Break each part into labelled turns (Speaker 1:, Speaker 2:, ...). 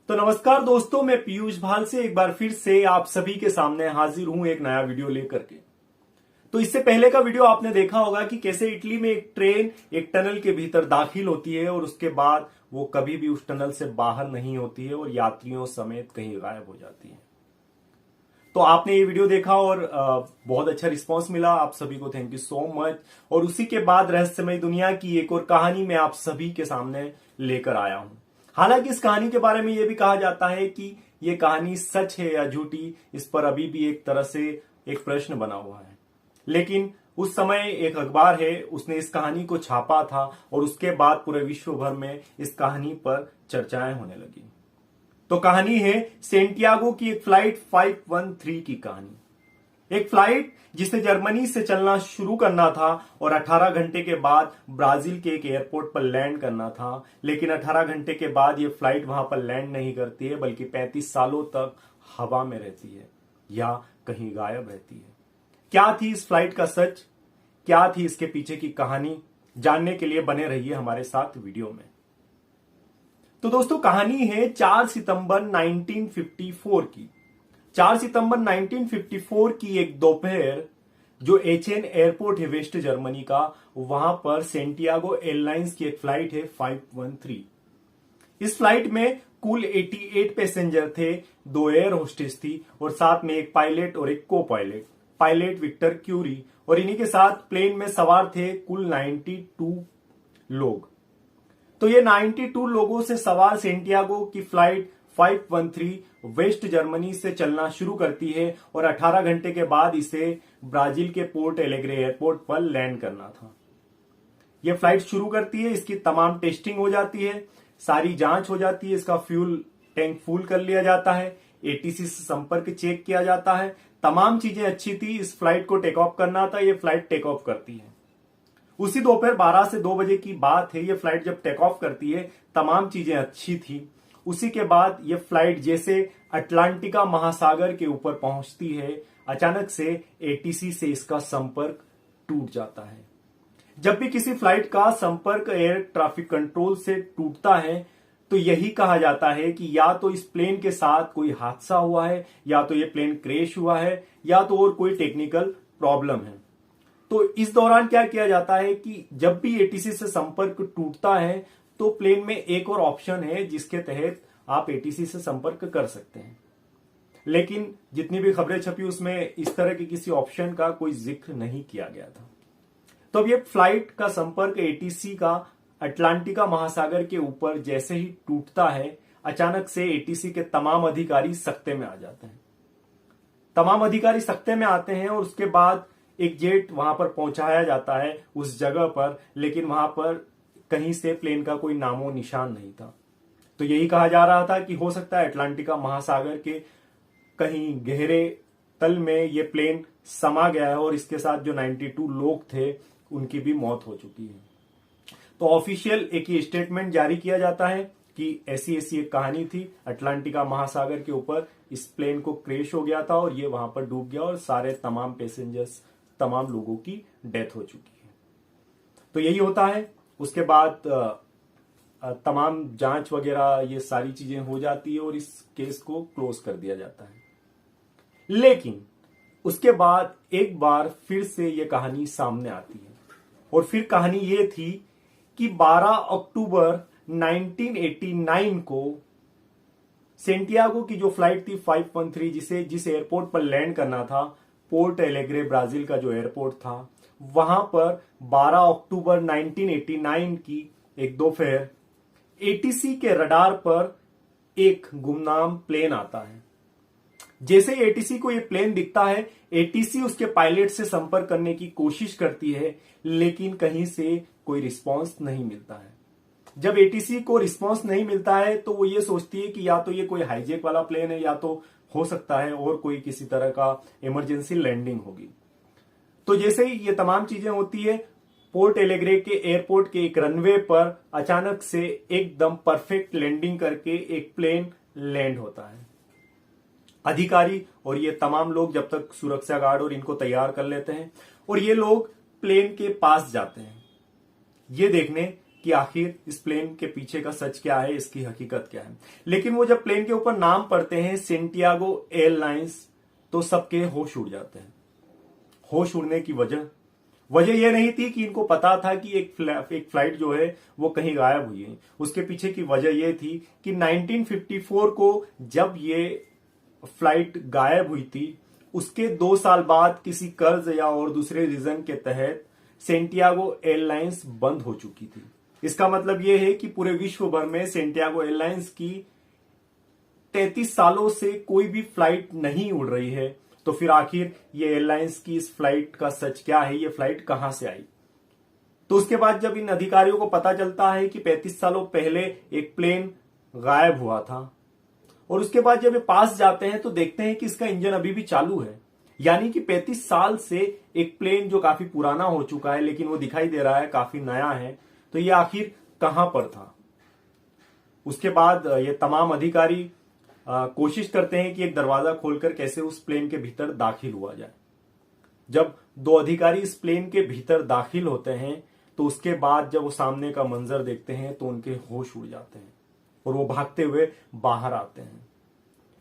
Speaker 1: तो नमस्कार दोस्तों, मैं पीयूष भाल से एक बार फिर से आप सभी के सामने हाजिर हूं एक नया वीडियो लेकर के। तो इससे पहले का वीडियो आपने देखा होगा कि कैसे इटली में एक ट्रेन एक टनल के भीतर दाखिल होती है और उसके बाद वो कभी भी उस टनल से बाहर नहीं होती है और यात्रियों समेत कहीं गायब हो जाती है। तो आपने ये वीडियो देखा और बहुत अच्छा रिस्पांस मिला, आप सभी को थैंक यू सो मच। और उसी के बाद रहस्यमय दुनिया की एक और कहानी मैं आप सभी के सामने लेकर आया हूं। हालांकि इस कहानी के बारे में यह भी कहा जाता है कि यह कहानी सच है या झूठी, इस पर अभी भी एक तरह से एक प्रश्न बना हुआ है। लेकिन उस समय एक अखबार है, उसने इस कहानी को छापा था और उसके बाद पूरे विश्व भर में इस कहानी पर चर्चाएं होने लगी। तो कहानी है सेंटियागो की एक फ्लाइट 513 की कहानी। एक फ्लाइट जिसे जर्मनी से चलना शुरू करना था और 18 घंटे के बाद ब्राजील के एक एयरपोर्ट पर लैंड करना था। लेकिन 18 घंटे के बाद यह फ्लाइट वहां पर लैंड नहीं करती है, बल्कि 35 सालों तक हवा में रहती है या कहीं गायब रहती है। क्या थी इस फ्लाइट का सच, क्या थी इसके पीछे की कहानी, जानने के लिए बने रहिए हमारे साथ वीडियो में। तो दोस्तों, कहानी है 4 सितंबर 1954 की। 4 सितंबर 1954 की एक दोपहर, जो एचएन एयरपोर्ट है वेस्ट जर्मनी का, वहां पर सेंटियागो एयरलाइंस की एक फ्लाइट है 513। इस फ्लाइट में कुल 88 पैसेंजर थे, 2 एयर होस्टेस थी और साथ में एक पायलट और एक को पायलट, पायलट विक्टर क्यूरी। और इन्हीं के साथ प्लेन में सवार थे कुल 92 लोग। तो ये 92 लोगों से सवार सेंटियागो की फ्लाइट 513 वेस्ट जर्मनी से चलना शुरू करती है और 18 घंटे के बाद इसे ब्राजील के पोर्ट एलेग्रे एयरपोर्ट पर लैंड करना था। यह फ्लाइट शुरू करती है, इसकी तमाम टेस्टिंग हो जाती है, सारी जांच हो जाती है, इसका फ्यूल टैंक फुल कर लिया जाता है, एटीसी से संपर्क चेक किया जाता है। तमाम चीजें अच्छी थी, इस फ्लाइट को टेक ऑफ करना था। यह फ्लाइट टेक ऑफ करती है। उसी दोपहर 12 से 2 बजे की बात है। यह फ्लाइट जब टेक ऑफ करती है, तमाम चीजें अच्छी थी। उसी के बाद यह फ्लाइट जैसे अटलांटिका महासागर के ऊपर पहुंचती है, अचानक से एटीसी से इसका संपर्क टूट जाता है। जब भी किसी फ्लाइट का संपर्क एयर ट्रैफिक कंट्रोल से टूटता है तो यही कहा जाता है कि या तो इस प्लेन के साथ कोई हादसा हुआ है, या तो यह प्लेन क्रैश हुआ है, या तो और कोई टेक्निकल प्रॉब्लम है। तो इस दौरान क्या किया जाता है कि जब भी एटीसी से संपर्क टूटता है तो प्लेन में एक और ऑप्शन है जिसके तहत आप एटीसी से संपर्क कर सकते हैं। लेकिन जितनी भी खबरें छपी उसमें इस तरह के किसी ऑप्शन का कोई जिक्र नहीं किया गया था। तो अब ये फ्लाइट का संपर्क एटीसी का अटलांटिका महासागर के ऊपर जैसे ही टूटता है, अचानक से एटीसी के तमाम अधिकारी सख्ते में आ जाते हैं। तमाम अधिकारी सख्ते में आते हैं और उसके बाद एक जेट वहां पर पहुंचाया जाता है उस जगह पर, लेकिन वहां पर कहीं से प्लेन का कोई नामो निशान नहीं था। तो यही कहा जा रहा था कि हो सकता है अटलांटिका महासागर के कहीं गहरे तल में ये प्लेन समा गया है और इसके साथ जो 92 लोग थे उनकी भी मौत हो चुकी है। तो ऑफिशियल एक ही स्टेटमेंट जारी किया जाता है कि ऐसी ऐसी एक कहानी थी, अटलांटिका महासागर के ऊपर इस प्लेन को क्रैश हो गया था और ये वहां पर डूब गया और सारे तमाम पैसेंजर्स, तमाम लोगों की डेथ हो चुकी है। तो यही होता है। उसके बाद तमाम जांच वगैरह ये सारी चीजें हो जाती है और इस केस को क्लोज कर दिया जाता है। लेकिन उसके बाद एक बार फिर से ये कहानी सामने आती है और फिर कहानी ये थी कि 12 अक्टूबर 1989 को सेंटियागो की जो फ्लाइट थी 513, जिस एयरपोर्ट पर लैंड करना था, पोर्ट एलेग्रे ब्राजील का जो एयरपोर्ट था, वहां पर 12 अक्टूबर 1989 की एक दोपहर एटीसी के रडार पर एक गुमनाम प्लेन आता है। जैसे ही एटीसी को यह प्लेन दिखता है, एटीसी उसके पायलट से संपर्क करने की कोशिश करती है, लेकिन कहीं से कोई रिस्पांस नहीं मिलता है। जब एटीसी को रिस्पांस नहीं मिलता है तो वो ये सोचती है कि या तो ये कोई हाईजेक वाला प्लेन है, या तो हो सकता है और कोई किसी तरह का इमरजेंसी लैंडिंग होगी। तो जैसे ही ये तमाम चीजें होती है, पोर्ट एलेग्रे के एयरपोर्ट के एक रनवे पर अचानक से एकदम परफेक्ट लैंडिंग करके एक प्लेन लैंड होता है। अधिकारी और ये तमाम लोग जब तक सुरक्षा गार्ड और इनको तैयार कर लेते हैं और ये लोग प्लेन के पास जाते हैं ये देखने कि आखिर इस प्लेन के पीछे का सच क्या है, इसकी हकीकत क्या है। लेकिन वो जब प्लेन के ऊपर नाम पढ़ते हैं सेंटियागो एयरलाइंस, तो सबके होश उड़ जाते हैं। होश उड़ने की वजह यह नहीं थी कि इनको पता था कि एक फ्लाइट जो है वो कहीं गायब हुई है। उसके पीछे की वजह यह थी कि 1954 को जब ये फ्लाइट गायब हुई थी, उसके 2 साल बाद किसी कर्ज या और दूसरे रीजन के तहत सेंटियागो एयरलाइंस बंद हो चुकी थी। इसका मतलब यह है कि पूरे विश्व भर में सेंटियागो एयरलाइंस की 33 सालों से कोई भी फ्लाइट नहीं उड़ रही है। तो फिर आखिर ये एयरलाइंस की इस फ्लाइट का सच क्या है, ये फ्लाइट कहां से आई। तो उसके बाद जब इन अधिकारियों को पता चलता है कि 35 सालों पहले एक प्लेन गायब हुआ था, और उसके बाद जब ये पास जाते हैं तो देखते हैं कि इसका इंजन अभी भी चालू है। यानी कि 35 साल से एक प्लेन जो काफी पुराना हो चुका है लेकिन वो दिखाई दे रहा है काफी नया है, तो ये आखिर कहां पर था। उसके बाद ये तमाम अधिकारी कोशिश करते हैं कि एक दरवाजा खोलकर कैसे उस प्लेन के भीतर दाखिल हुआ जाए। जब 2 अधिकारी इस प्लेन के भीतर दाखिल होते हैं तो उसके बाद जब वो सामने का मंजर देखते हैं तो उनके होश उड़ जाते हैं और वो भागते हुए बाहर आते हैं।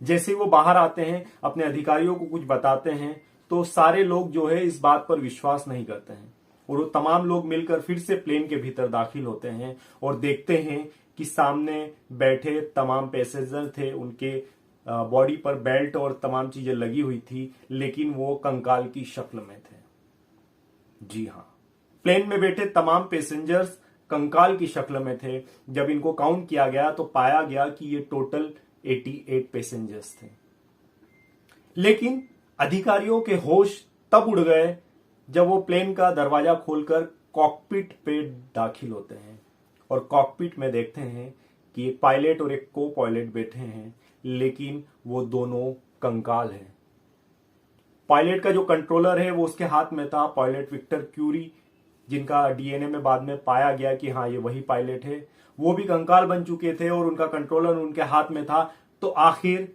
Speaker 1: जैसे ही वो बाहर आते हैं, अपने अधिकारियों को कुछ बताते हैं, तो सारे लोग जो है इस बात पर विश्वास नहीं करते हैं और वो तमाम लोग मिलकर फिर से प्लेन के भीतर दाखिल होते हैं और देखते हैं कि सामने बैठे तमाम पैसेंजर थे, उनके बॉडी पर बेल्ट और तमाम चीजें लगी हुई थी, लेकिन वो कंकाल की शक्ल में थे। जी हाँ, प्लेन में बैठे तमाम पैसेंजर्स कंकाल की शक्ल में थे। जब इनको काउंट किया गया तो पाया गया कि ये टोटल 88 पैसेंजर्स थे। लेकिन अधिकारियों के होश तब उड़ गए जब वो प्लेन का दरवाजा खोलकर कॉकपिट पे दाखिल होते हैं और कॉकपिट में देखते हैं कि एक पायलट और एक को पायलट बैठे हैं, लेकिन वो दोनों कंकाल हैं। पायलट का जो कंट्रोलर है वो उसके हाथ में था, पायलट विक्टर क्यूरी, जिनका डीएनए में बाद में पाया गया कि हाँ ये वही पायलट है, वो भी कंकाल बन चुके थे और उनका कंट्रोलर उनके हाथ में था। तो आखिर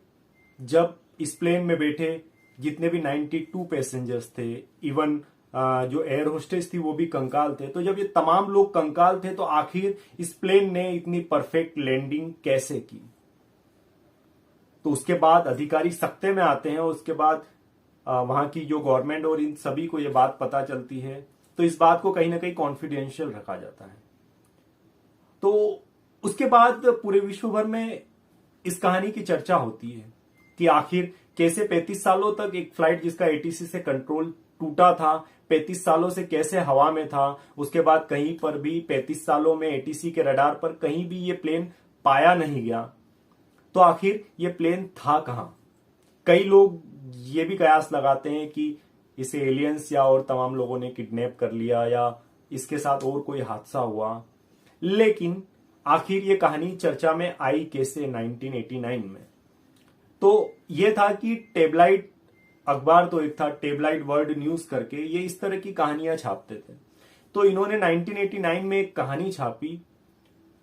Speaker 1: जब इस प्लेन में बैठे जितने भी 92 पैसेंजर्स थे, इवन जो एयर होस्टेस थी वो भी कंकाल थे, तो जब ये तमाम लोग कंकाल थे तो आखिर इस प्लेन ने इतनी परफेक्ट लैंडिंग कैसे की। तो उसके बाद अधिकारी सख्ते में आते हैं और उसके बाद वहां की जो गवर्नमेंट और इन सभी को ये बात पता चलती है, तो इस बात को कहीं ना कहीं कॉन्फिडेंशियल रखा जाता है। तो उसके बाद पूरे विश्व भर में इस कहानी की चर्चा होती है कि आखिर कैसे 35 सालों तक एक फ्लाइट जिसका एटीसी से कंट्रोल टूटा था, 35 सालों से कैसे हवा में था, उसके बाद कहीं पर भी 35 सालों में एटीसी के रडार पर कहीं भी ये प्लेन पाया नहीं गया। तो आखिर ये प्लेन था कहां। कई लोग ये भी कयास लगाते हैं कि इसे एलियंस या और तमाम लोगों ने किडनैप कर लिया या इसके साथ और कोई हादसा हुआ। लेकिन आखिर ये कहानी चर्चा में आई कैसे 1989 में। तो ये था कि टेबलाइट अखबार, तो एक था टेबलाइट वर्ल्ड न्यूज करके, ये इस तरह की कहानियां छापते थे। तो इन्होंने 1989 में एक कहानी छापी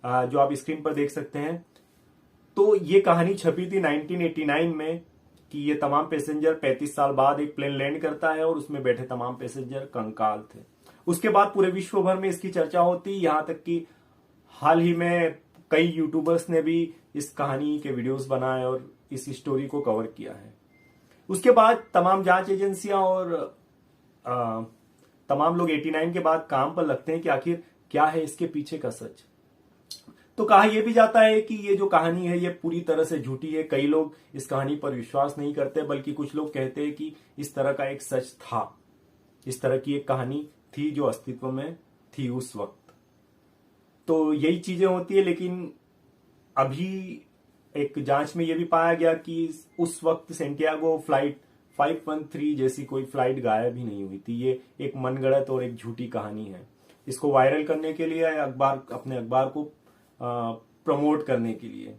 Speaker 1: जो आप स्क्रीन पर देख सकते हैं। तो ये कहानी छपी थी 1989 में कि ये तमाम पैसेंजर 35 साल बाद एक प्लेन लैंड करता है और उसमें बैठे तमाम पैसेंजर कंकाल थे। उसके बाद पूरे विश्व भर में इसकी चर्चा होती, यहां तक कि हाल ही में कई यूट्यूबर्स ने भी इस कहानी के वीडियोस बनाए और इस स्टोरी को कवर किया है। उसके बाद तमाम जांच एजेंसियां और तमाम लोग 89 के बाद काम पर लगते हैं कि आखिर क्या है इसके पीछे का सच। तो कहा यह भी जाता है कि ये जो कहानी है ये पूरी तरह से झूठी है। कई लोग इस कहानी पर विश्वास नहीं करते, बल्कि कुछ लोग कहते हैं कि इस तरह का एक सच था, इस तरह की एक कहानी थी जो अस्तित्व में थी उस वक्त। तो यही चीजें होती है। लेकिन अभी एक जांच में यह भी पाया गया कि उस वक्त सेंटियागो फ्लाइट 513 जैसी कोई फ्लाइट गायब ही नहीं हुई थी। ये एक मनगढ़ंत और एक झूठी कहानी है। इसको वायरल करने के लिए अपने अखबार को प्रमोट करने के लिए,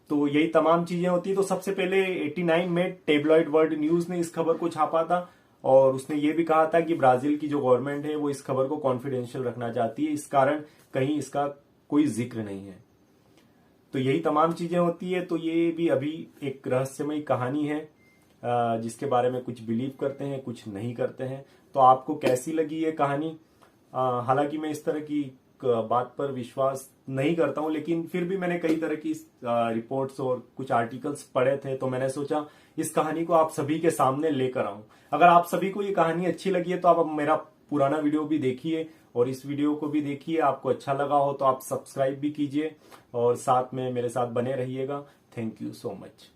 Speaker 1: तो यही तमाम चीजें होती है। तो सबसे पहले 89 में टेबलॉइड वर्ल्ड न्यूज ने इस खबर को छापा था और उसने ये भी कहा था कि ब्राजील की जो गवर्नमेंट है वो इस खबर को कॉन्फिडेंशियल रखना चाहती है, इस कारण कहीं इसका कोई जिक्र नहीं है। तो यही तमाम चीजें होती है। तो ये भी अभी एक रहस्यमयी कहानी है जिसके बारे में कुछ बिलीव करते हैं, कुछ नहीं करते हैं। तो आपको कैसी लगी ये कहानी? हालांकि मैं इस तरह की बात पर विश्वास नहीं करता हूं, लेकिन फिर भी मैंने कई तरह की रिपोर्ट्स और कुछ आर्टिकल्स पढ़े थे, तो मैंने सोचा इस कहानी को आप सभी के सामने लेकर आऊं। अगर आप सभी को ये कहानी अच्छी लगी है तो आप मेरा पुराना वीडियो भी देखिए और इस वीडियो को भी देखिए। आपको अच्छा लगा हो तो आप सब्सक्राइब भी कीजिए और साथ में मेरे साथ बने रहिएगा। Thank you so much.